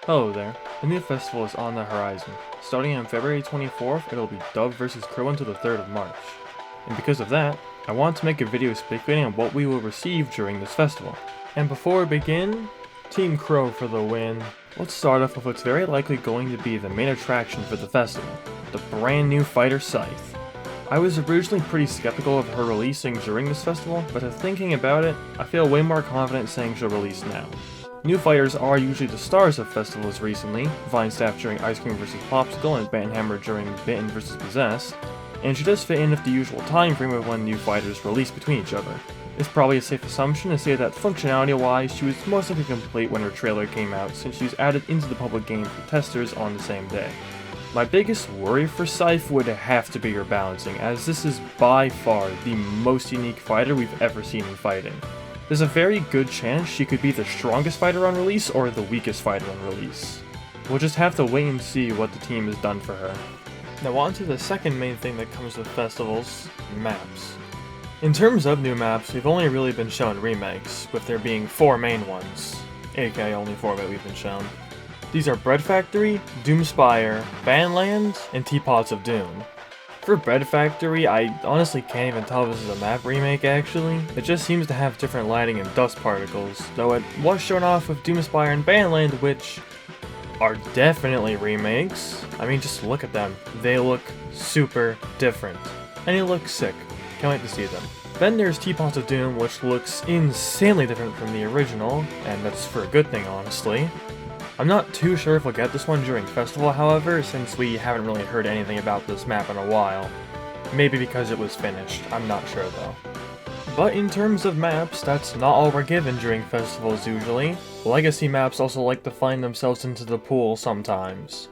Hello there, a new festival is on the horizon. Starting on February 24th, it'll be Dove vs Crow until the 3rd of March. And because of that, I want to make a video speculating on what we will receive during this festival. And before we begin, Team Crow for the win. Let's start off with what's very likely going to be the main attraction for the festival, the brand new Phighter Scythe. I was originally pretty skeptical of her releasing during this festival, but after thinking about it, I feel way more confident saying she'll release now. New fighters are usually the stars of festivals recently, Vine Staff during Ice Cream vs Popsicle and Banhammer during Bitten vs Possessed, and she does fit in with the usual time frame of when new fighters release between each other. It's probably a safe assumption to say that functionality-wise, she was most likely complete when her trailer came out since she was added into the public game for testers on the same day. My biggest worry for Scythe would have to be her balancing, as this is by far the most unique fighter we've ever seen in fighting. There's a very good chance she could be the strongest fighter on release or the weakest fighter on release. We'll just have to wait and see what the team has done for her. Now on to the second main thing that comes with festivals, maps. In terms of new maps, we've only really been shown remakes, with there being 4 main ones, aka only 4 that we've been shown. These are Bread Factory, Doomspire, Bandland, and Teapots of Doom. For Bread Factory, I honestly can't even tell if this is a map remake actually. It just seems to have different lighting and dust particles, though it was shown off with Doomspire and Bandland, which are definitely remakes. I mean, just look at them. They look super different. And they look sick. Can't wait to see them. Then there's Teapots of Doom, which looks insanely different from the original, and that's for a good thing, honestly. I'm not too sure if we'll get this one during Festival, however, since we haven't really heard anything about this map in a while. Maybe because it was finished, I'm not sure though. But in terms of maps, that's not all we're given during festivals usually. Legacy maps also like to find themselves into the pool sometimes.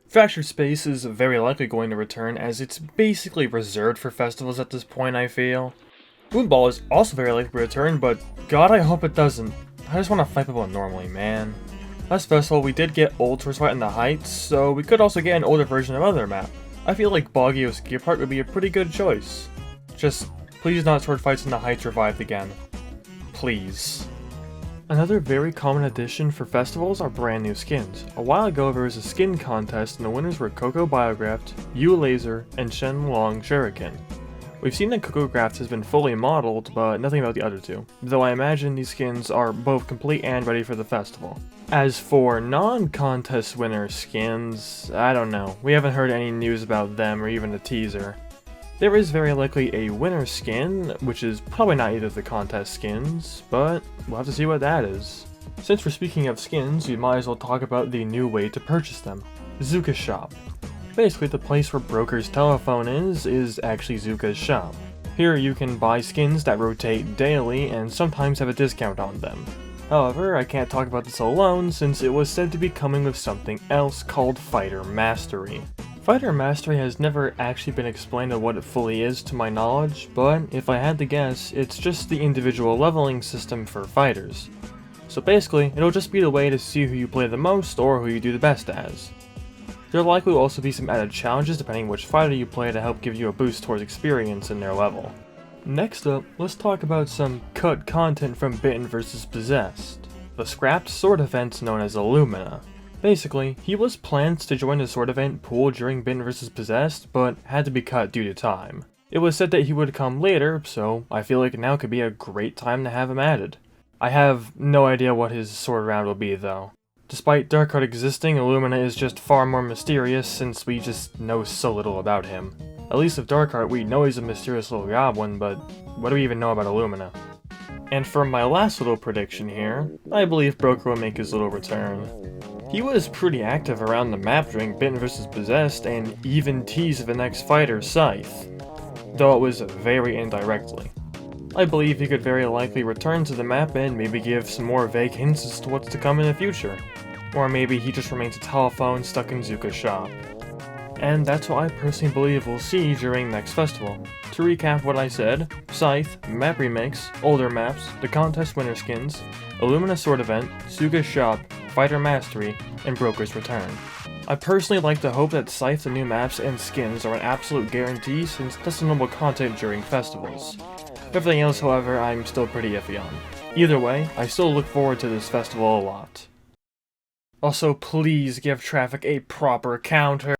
Fractured Space is very likely going to return, as it's basically reserved for festivals at this point, I feel. Boonball is also very likely to return, but god I hope it doesn't. I just want to fight people normally, man. Last festival we did get old Sword Fight in the Heights, so we could also get an older version of another map. I feel like Boggy Escape Park would be a pretty good choice. Just, please not Sword Fights in the Heights revived again. Please. Another very common addition for festivals are brand new skins. A while ago there was a skin contest and the winners were Coco Biographed, Yu Laser, and Sheng Shuriken. We've seen that Cocographed has been fully modeled, but nothing about the other two, though I imagine these skins are both complete and ready for the festival. As for non-contest winner skins, I don't know. We haven't heard any news about them or even a teaser. There is very likely a winner skin, which is probably not either of the contest skins, but we'll have to see what that is. Since we're speaking of skins, we might as well talk about the new way to purchase them. Zuka's Shop. Basically, the place where Broker's telephone is actually Zuka's shop. Here you can buy skins that rotate daily and sometimes have a discount on them. However, I can't talk about this alone since it was said to be coming with something else called Fighter Mastery. Fighter Mastery has never actually been explained on what it fully is to my knowledge, but if I had to guess, it's just the individual leveling system for fighters. So basically, it'll just be the way to see who you play the most or who you do the best as. There likely will also be some added challenges depending which fighter you play to help give you a boost towards experience in their level. Next up, let's talk about some cut content from Bitten vs Possessed. The scrapped sword event known as Illumina. Basically, he was planned to join the sword event pool during Bitten vs Possessed, but had to be cut due to time. It was said that he would come later, so I feel like now could be a great time to have him added. I have no idea what his sword round will be though. Despite Darkheart existing, Illumina is just far more mysterious since we just know so little about him. At least with Darkheart, we know he's a mysterious little goblin, but what do we even know about Illumina? And for my last little prediction here, I believe Broker will make his little return. He was pretty active around the map during Bitten vs Possessed and even teased the next fighter, Scythe, though it was very indirectly. I believe he could very likely return to the map and maybe give some more vague hints as to what's to come in the future. Or maybe he just remains a telephone stuck in Zuka's shop. And that's what I personally believe we'll see during next festival. To recap what I said, Scythe, map remakes, older maps, the contest winner skins, Illumina sword event, Zuka's shop, Fighter Mastery, and Broker's return. I personally like to hope that Scythe, the new maps, and skins are an absolute guarantee since that's the normal content during festivals. Everything else, however, I'm still pretty iffy on. Either way, I still look forward to this festival a lot. Also, please give traffic a proper counter.